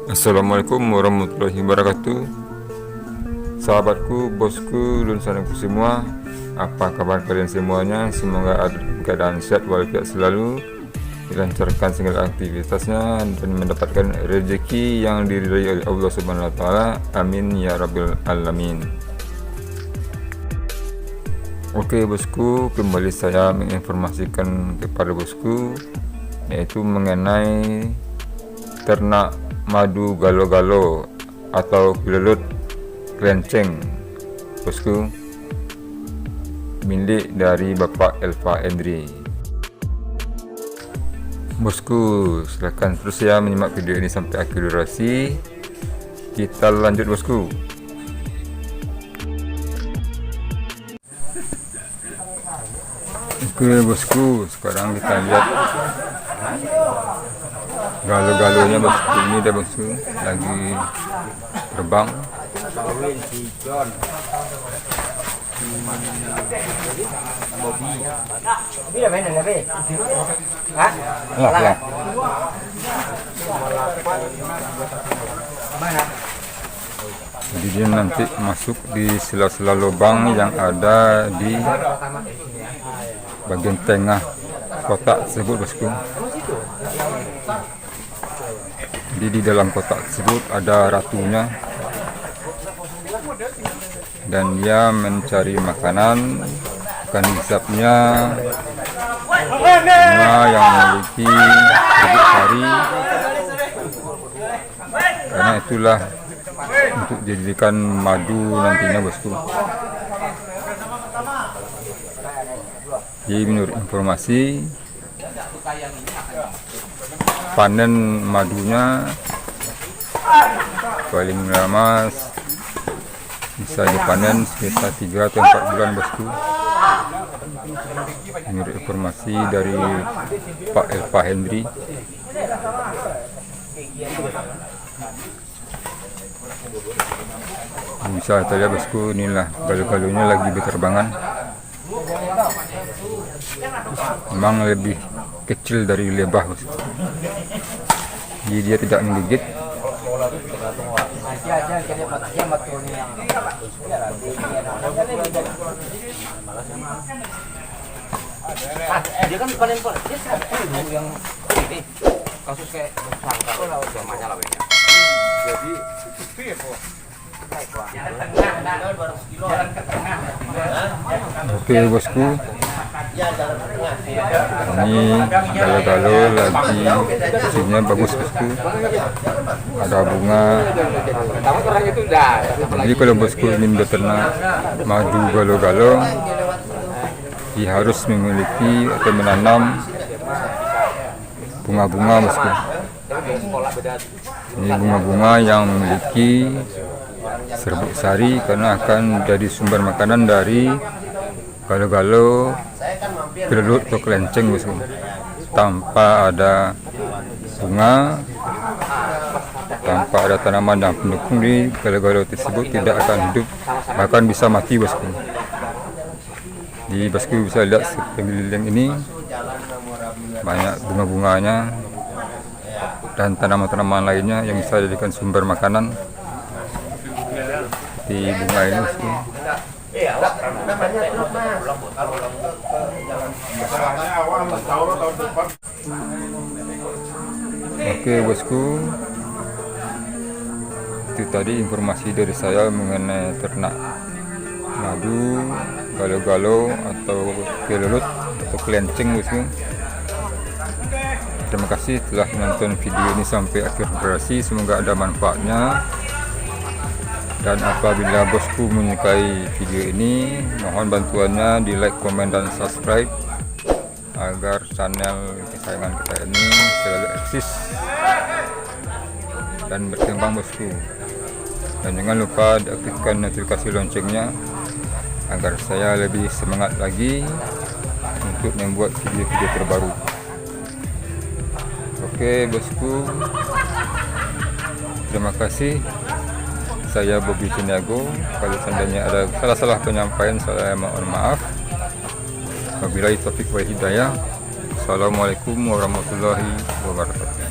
Assalamualaikum warahmatullahi wabarakatuh. Sahabatku, bosku, lulusanku semua, apa kabar kalian semuanya? Semoga keadaan sehat walafiat selalu, dilancarkan segala aktivitasnya dan mendapatkan rezeki yang diridhai oleh Allah Subhanahu wa taala. Amin ya rabbil alamin. Oke bosku, kembali saya menginformasikan kepada bosku yaitu mengenai ternak madu galo-galo atau gelelut klenceng bosku, milik dari Bapak Elva Endri. Bosku, silahkan terus ya menyimak video ini sampai akhir durasi. Kita lanjut bosku. Oke bosku, sekarang kita lihat galo-galonya bosku. Ini dia bosku, lagi terbang. Jadi dia nanti masuk di sela-sela lubang yang ada di bagian tengah kotak tersebut bosku. Jadi di dalam kotak tersebut ada ratunya dan dia mencari makanan, akan hisapnya bunga yang memiliki bibit sari, karena itulah untuk dijadikan madu nantinya bosku. Jadi menurut informasi, panen madunya paling lama bisa dipanen sekitar 3 atau 4 bulan bosku. Menurut informasi dari Pak Elva Endri. Bisa kita lihat bosku, inilah galo-galonya lagi berterbangan. Memang lebih kecil dari lebah bosku. Jadi dia tidak menggigit. Dia kan panen dia yang kasus kayak sangkar namanya lah ya. Jadi oke bosku, ini galo-galo lagi isinya bagus bosku, ada bunga. Jadi kalau bosku ingin beternak madu galo-galo, dia harus memiliki atau menanam bunga-bunga bosku. Ini bunga-bunga yang memiliki serbuk sari, karena akan jadi sumber makanan dari galo-galo, gelelut atau klenceng bosku. Tanpa ada bunga, tanpa ada tanaman yang pendukung di galo-galo tersebut tidak akan hidup, bahkan bisa mati bosku. Di bosku bisa lihat sekeliling ini banyak bunga-bunganya dan tanaman-tanaman lainnya yang bisa dijadikan sumber makanan di bunga ini bosku. Oke bosku, itu tadi informasi dari saya mengenai ternak madu galo-galo atau gelelut atau klenceng bosku. Terima kasih telah menonton video ini sampai akhir durasi, semoga ada manfaatnya. Dan apabila bosku menyukai video ini, mohon bantuannya di like, komen, dan subscribe agar channel kesayangan kita ini selalu eksis dan berkembang bosku. Dan jangan lupa diaktifkan notifikasi loncengnya agar saya lebih semangat lagi untuk membuat video-video terbaru. Oke bosku, terima kasih. Saya Bobby Ciniago. Kalau seandainya ada salah-salah penyampaian, saya mohon maaf. Wabillahi taufiq wal hidayah. Assalamualaikum warahmatullahi wabarakatuh.